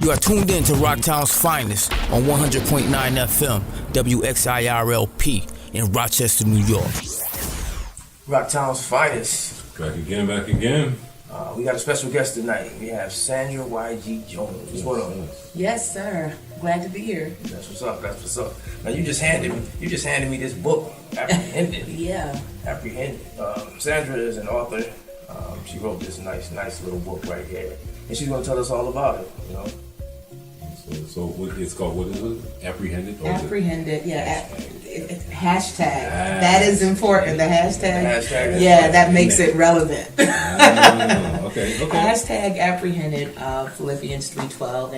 You are tuned in to Roctowns' finest on 100.9 FM, WXIRLP in Rochester, New York. Roctowns' finest. Back again. We got a special guest tonight. We have Sandra G.Jones. What's going on? Yes, sir. Glad to be here. That's what's up. Now you just handed me this book, Apprehended. Yeah. Apprehended. Sandra is an author. She wrote this nice little book right here, and she's going to tell us all about it. You know. So what it's called? What is it? Apprehended. Apprehended. Yeah. Hashtag. That is important. The hashtag. Yeah, that makes it relevant. Okay. Hashtag Apprehended. Philippians 3:12,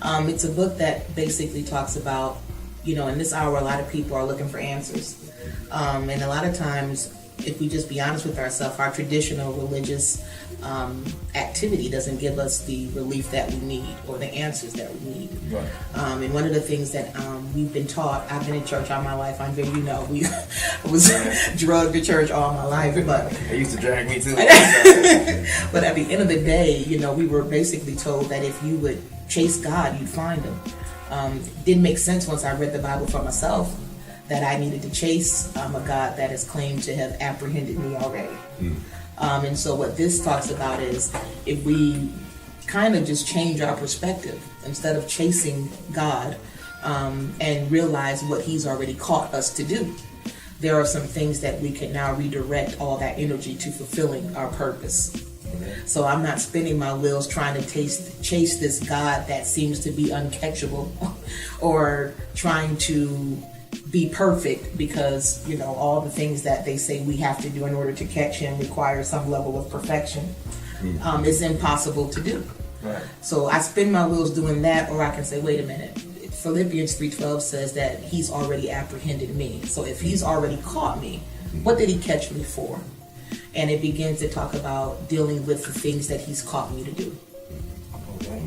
and it's a book that basically talks about, in this hour, a lot of people are looking for answers, and a lot of times, if we just be honest with ourselves, our traditional religious activity doesn't give us the relief that we need or the answers that we need. Right. And one of the things that we've been taught, I've been in church all my life. I was drugged to church all my life, but they used to drag me too. But at the end of the day, we were basically told that if you would chase God, you'd find Him. It didn't make sense once I read the Bible for myself that I needed to chase a God that has claimed to have apprehended me already. And so what this talks about is if we kind of just change our perspective, instead of chasing God and realize what He's already caught us to do, there are some things that we can now redirect all that energy to fulfilling our purpose. So I'm not spinning my wheels trying to chase this God that seems to be uncatchable or trying to be perfect because, all the things that they say we have to do in order to catch Him require some level of perfection. It's impossible to do. Right. So I spin my wheels doing that, or I can say, wait a minute. Philippians 3:12 says that He's already apprehended me. So if He's already caught me, what did He catch me for? And it begins to talk about dealing with the things that He's caught me to do. Okay.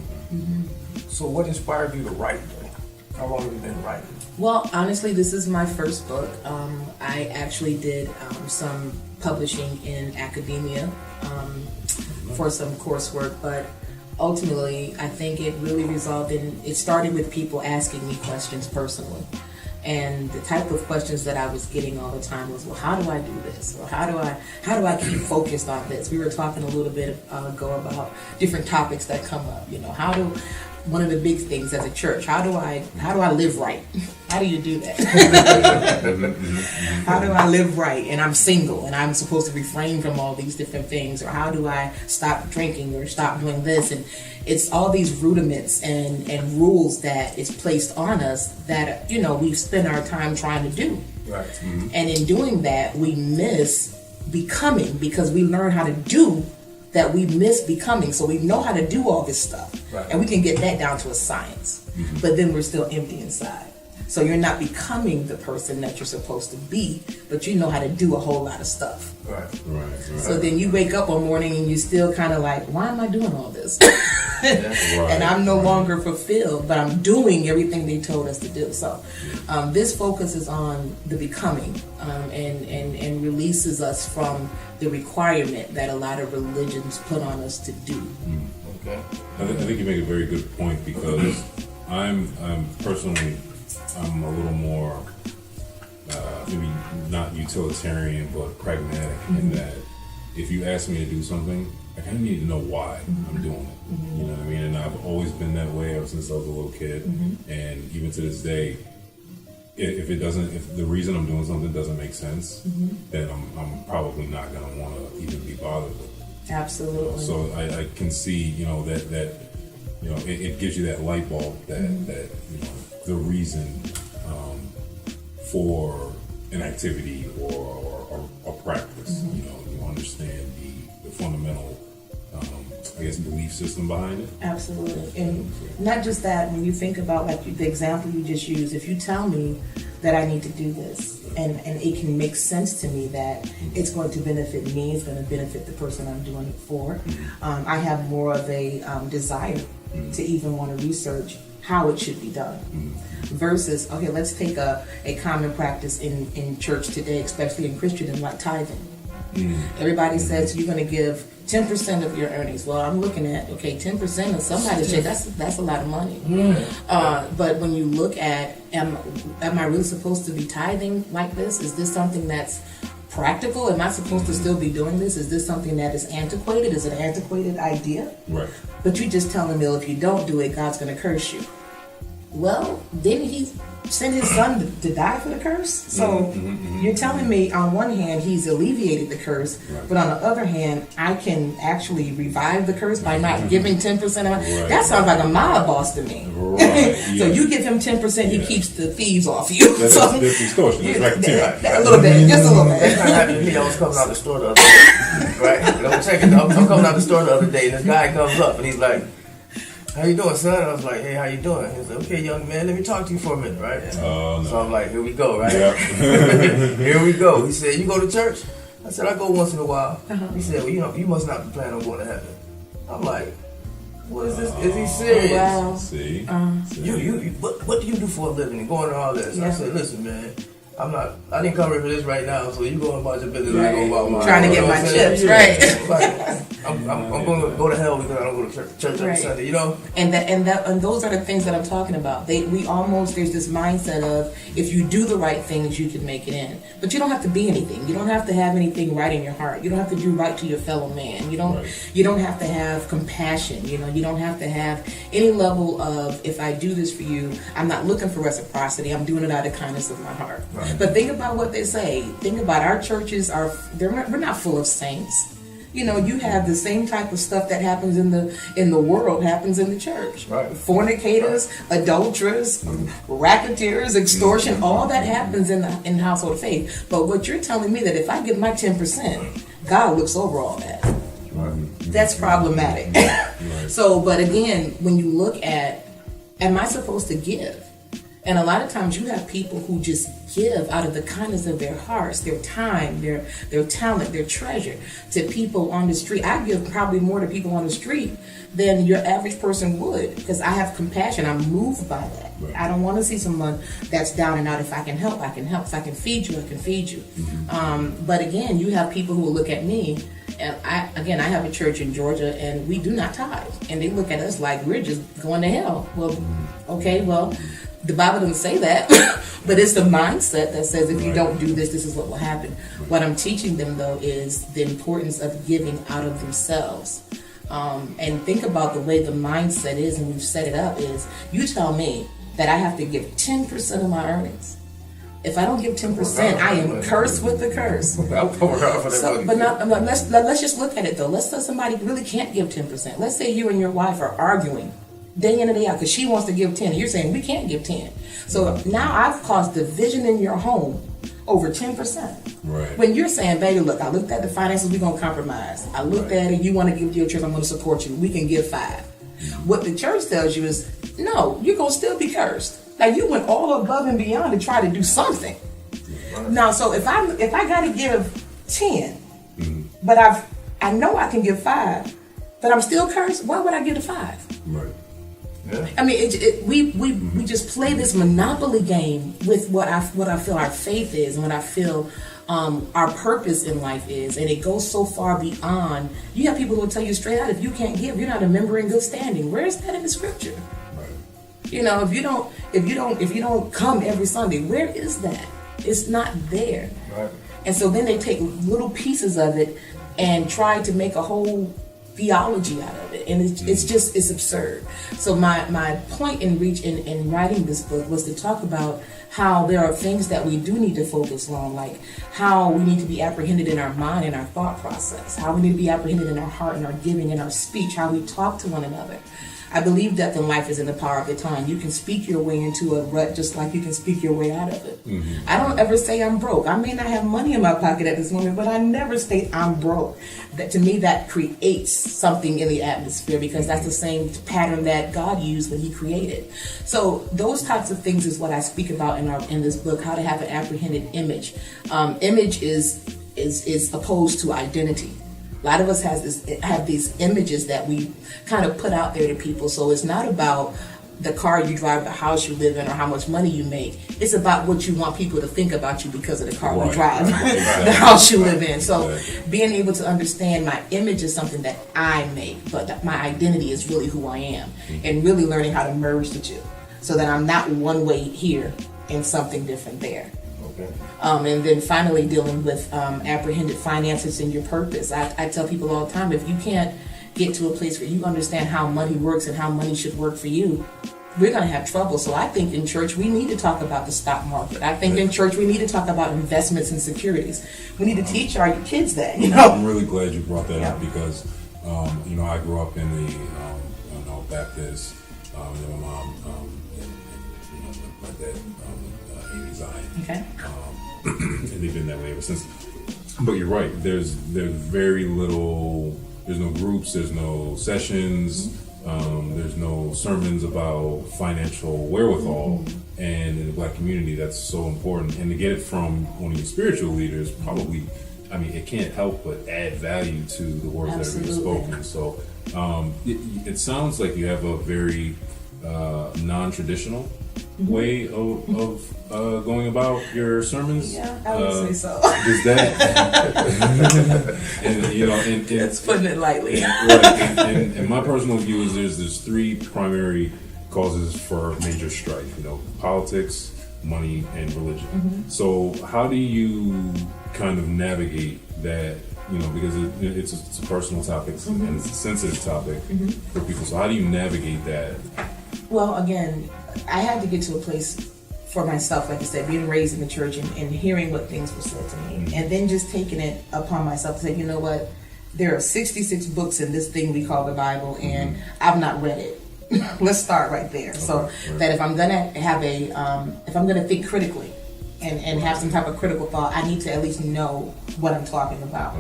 So what inspired you to write? How long have you been writing? Well, honestly, this is my first book. I actually did some publishing in academia for some coursework, but ultimately, I think it really it started with people asking me questions personally. And the type of questions that I was getting all the time was, well, how do I do this? Or how do I keep focused on this? We were talking a little bit ago about different topics that come up. One of the big things as a church, how do I live right? How do you do that? How do I live right? And I'm single and I'm supposed to refrain from all these different things. Or how do I stop drinking or stop doing this? And it's all these rudiments and rules that is placed on us that, we spend our time trying to do. Right. Mm-hmm. And in doing that, we miss becoming because we learn how to do that we miss becoming. So we know how to do all this stuff. Right. And we can get that down to a science. Mm-hmm. But then we're still empty inside. So you're not becoming the person that you're supposed to be, but you know how to do a whole lot of stuff. Right. So then you wake up one morning and you're still kind of like, why am I doing all this? And I'm no longer fulfilled, but I'm doing everything they told us to do. So this focuses on the becoming and releases us from the requirement that a lot of religions put on us to do. Okay. I think you make a very good point because I'm personally a little more maybe not utilitarian but pragmatic in that if you ask me to do something, I kind of need to know why I'm doing it. You know what I mean? And I've always been that way ever since I was a little kid, and even to this day. If the reason I'm doing something doesn't make sense, then I'm probably not going to want to even be bothered with it. Absolutely. So I can see, that it gives you that light bulb that the reason for an activity or a practice. You understand the fundamental, belief system behind it. Absolutely. And not just that, when you think about the example you just used, if you tell me that I need to do this and it can make sense to me that it's going to benefit me, it's going to benefit the person I'm doing it for, I have more of a desire to even want to research how it should be done. Versus, okay, let's take a common practice in church today, especially in Christendom, like tithing. Everybody says you're going to give 10% of your earnings. Well, I'm looking at 10% of somebody's check. That's a lot of money. But when you look at, am I really supposed to be tithing like this? Is this something that's practical? Am I supposed to still be doing this? Is this something that is antiquated? Is it an antiquated idea? Right. But you just telling me, if you don't do it, God's going to curse you. Well, didn't he send his son to die for the curse? So you're telling me on one hand he's alleviated the curse, but on the other hand I can actually revive the curse by not giving 10% of my... That sounds like a mob boss to me. So you give him 10%, he keeps the thieves off you. That's extortion. That's racketeering. A little bit, just a little bit. That's not happening to me. I was coming out the store the other day, right? And I'm coming out the store the other day, and this guy comes up and he's like, "How you doing, son?" I was like, "Hey, how you doing?" He was like, "Okay, young man, let me talk to you for a minute," right? No. So I'm like, "Here we go," right? Yep. Here we go. He said, "You go to church?" I said, "I go once in a while." He said, "Well, you must not be planning on going to heaven." I'm like, "What is this? Is he serious?" Wow. See? What do you do for a living and going to all this? I said, "Listen, man, I didn't come here for this right now, so you go about your business, I go about mine." Trying to get my chips, right? I'm going to go to hell because I don't go to church every Sunday, you know? And those are the things that I'm talking about. There's this mindset of, if you do the right things, you can make it in. But you don't have to be anything. You don't have to have anything right in your heart. You don't have to do right to your fellow man. You don't have to have compassion. You don't have to have any level of, if I do this for you, I'm not looking for reciprocity. I'm doing it out of the kindness of my heart. Right. But think about what they say. Think about our churches we're not full of saints. You have the same type of stuff that happens in the world happens in the church. Right. Fornicators, adulterers, racketeers, extortion, all that happens in household of faith. But what you're telling me, that if I give my 10%, God looks over all that. Right. That's problematic. Right. So, but again, when you look at, am I supposed to give? And a lot of times you have people who just give out of the kindness of their hearts, their time, their talent, their treasure to people on the street. I give probably more to people on the street than your average person would, because I have compassion. I'm moved by that. Right. I don't want to see someone that's down and out. If I can help, I can help. If I can feed you, I can feed you. Mm-hmm. But again, you have people who will look at me, and I have a church in Georgia, and we do not tithe. And they look at us like we're just going to hell. Well, okay, well, the Bible doesn't say that, but it's the mindset that says if you don't do this, this is what will happen. What I'm teaching them, though, is the importance of giving out of themselves. And think about the way the mindset is, and we've set it up, is you tell me that I have to give 10% of my earnings. If I don't give 10%, I am cursed with the curse. Let's just look at it, though. Let's say somebody really can't give 10%. Let's say you and your wife are arguing day in and day out because she wants to give 10 and you're saying we can't give 10. So now I've caused division in your home over 10%. Right. When you're saying, baby, look, I looked at the finances, we're going to compromise. I looked at it, you want to give to your church, I'm going to support you. We can give 5. What the church tells you is, no, you're going to still be cursed. Like, you went all above and beyond to try to do something. Now, so if I got to give 10, but I know I can give 5, but I'm still cursed, why would I give the 5? Right. Yeah. I mean, we just play this monopoly game with what I feel our faith is and what I feel our purpose in life is, and it goes so far beyond. You have people who will tell you straight out, if you can't give, you're not a member in good standing. Where is that in the scripture? Right. If you don't come every Sunday, where is that? It's not there. Right. And so then they take little pieces of it and try to make a whole theology out of it, and it's absurd. So my point in writing this book was to talk about how there are things that we do need to focus on, like how we need to be apprehended in our mind and our thought process, how we need to be apprehended in our heart and our giving and our speech, how we talk to one another. I believe death and life is in the power of the tongue. You can speak your way into a rut just like you can speak your way out of it. Mm-hmm. I don't ever say I'm broke. I may not have money in my pocket at this moment, but I never state I'm broke. That, to me, that creates something in the atmosphere, because that's the same pattern that God used when He created. So those types of things is what I speak about in this book, how to have an apprehended image. Image is opposed to identity. A lot of us have these images that we kind of put out there to people. So it's not about the car you drive, the house you live in, or how much money you make. It's about what you want people to think about you because of the car you drive, the house you live in. So being able to understand my image is something that I make, but that my identity is really who I am, and really learning how to merge the two so that I'm not one way here and something different there. And then finally dealing with apprehended finances and your purpose. I tell people all the time, if you can't get to a place where you understand how money works and how money should work for you, we're going to have trouble. So I think in church we need to talk about the stock market. I think in church we need to talk about investments and securities. We need to teach our kids that. I'm really glad you brought that up because I grew up in the Baptist. My mom and my dad Zion. Okay. And they've been that way ever since. But you're right. There's very little. There's no groups. There's no sessions. There's no sermons about financial wherewithal. And in the Black community, that's so important. And to get it from one of your spiritual leaders, probably, it can't help but add value to the words that are being spoken. So it sounds like you have a very non-traditional way of going about your sermons. Yeah, I would say so. Is that and it's putting it lightly. And my personal view is there's three primary causes for major strife. Politics, money, and religion. So how do you kind of navigate that? Because it's a personal topic and it's a sensitive topic for people. So how do you navigate that? Well, again, I had to get to a place for myself, like I said, being raised in the church and hearing what things were said to me, and then just taking it upon myself to say, you know what, there are 66 books in this thing we call the Bible, and I've not read it. Let's start right there. That if I'm gonna have if I'm gonna think critically and have some type of critical thought, I need to at least know what I'm talking about.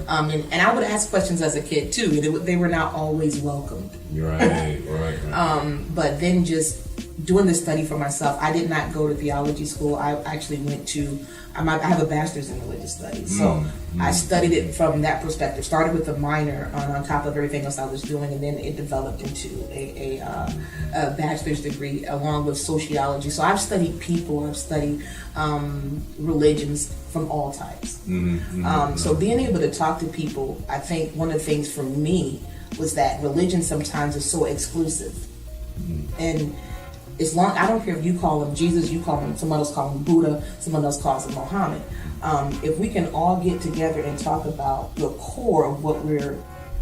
And I would ask questions as a kid too. They were not always welcomed. Right. But then just doing this study for myself, I did not go to theology school. I actually went to, I have a bachelor's in religious studies. So I studied it from that perspective. Started with a minor on top of everything else I was doing, and then it developed into a bachelor's degree along with sociology. So I've studied people, I've studied religions from all types. So being able to talk to people, I think one of the things for me was that religion sometimes is so exclusive. And I don't care if you call him Jesus, you call him, someone else call him Buddha, someone else calls him Muhammad. If we can all get together and talk about the core of what we're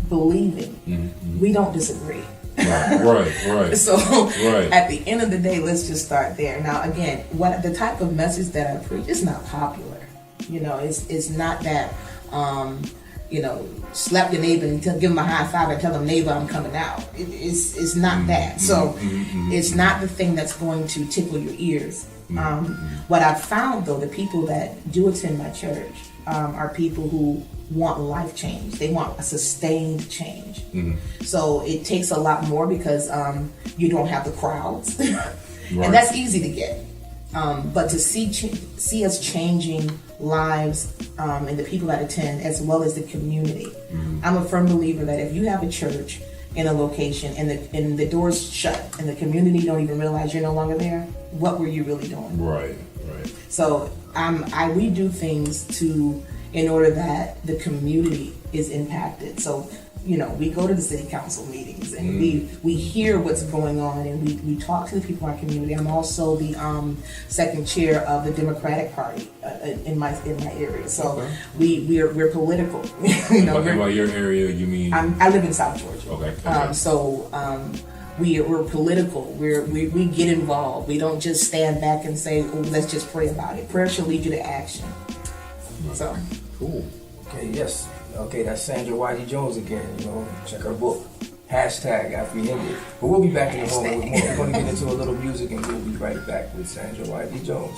believing, we don't disagree. Right. So at the end of the day, let's just start there. Now, again, the type of message that I preach is not popular. It's not that, slap your neighbor and give him a high five and tell him, neighbor, I'm coming out. It's not that. So it's not the thing that's going to tickle your ears. What I've found, though, the people that do attend my church are people who want life change. They want a sustained change. So it takes a lot more because you don't have the crowds. And that's easy to get. But to see us changing lives and the people that attend, as well as the community. I'm a firm believer that if you have a church in a location and the doors shut and the community don't even realize you're no longer there, what were you really doing? Right. So we do things in order that the community is impacted. So we go to the city council meetings and we hear what's going on, and we talk to the people in our community. I'm also the second chair of the Democratic Party in my area. So we're political. By your area, you mean? I live in South Georgia. Okay. We're political. We get involved. We don't just stand back and say, "Oh, let's just pray about it." Prayer should lead you to action. So cool. Okay. Yes. Okay, that's Sandra G.Jones again. Check her book. #Apprehended. But we'll be back in a moment with more. We're going to get into a little music and we'll be right back with Sandra G.Jones.